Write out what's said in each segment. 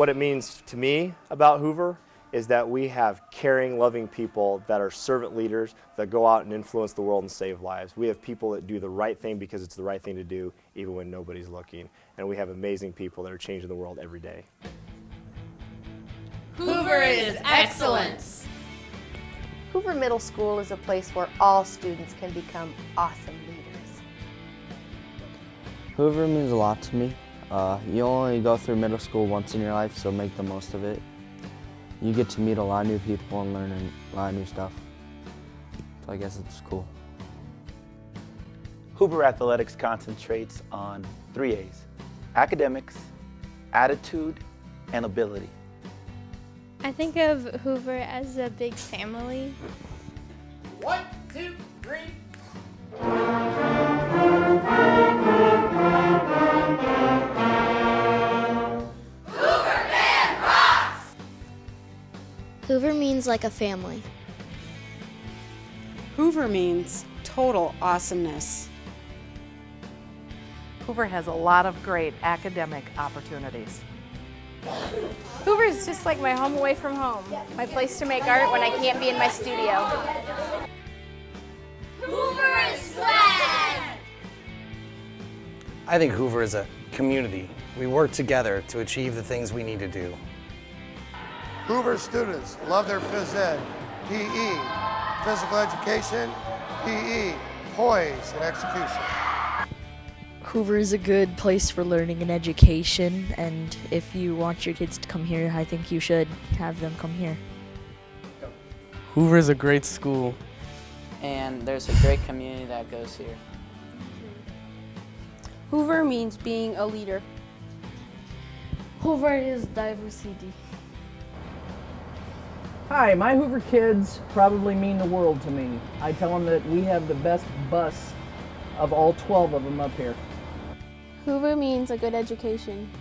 What it means to me about Hoover is that we have caring, loving people that are servant leaders that go out and influence the world and save lives. We have people that do the right thing because it's the right thing to do even when nobody's looking. And we have amazing people that are changing the world every day. Hoover is excellence! Hoover Middle School is a place where all students can become awesome leaders. Hoover means a lot to me. You only go through middle school once in your life, so make the most of it. You get to meet a lot of new people and learn a lot of new stuff. So I guess it's cool. Hoover Athletics concentrates on 3 A's: academics, attitude, and ability. I think of Hoover as a big family. 1, 2, 3. Hoover means like a family. Hoover means total awesomeness. Hoover has a lot of great academic opportunities. Hoover is just like my home away from home, my place to make art when I can't be in my studio. Hoover is swag! I think Hoover is a community. We work together to achieve the things we need to do. Hoover students love their phys ed, PE, physical education, PE, poise, and execution. Hoover is a good place for learning and education, and if you want your kids to come here, I think you should have them come here. Hoover is a great school. And there's a great community that goes here. Hoover means being a leader. Hoover is diversity. Hi, my Hoover kids probably mean the world to me. I tell them that we have the best bus of all 12 of them up here. Hoover means a good education.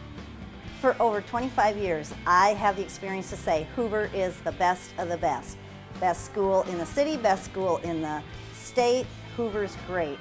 For over 25 years, I have the experience to say Hoover is the best of the best. Best school in the city, best school in the state. Hoover's great.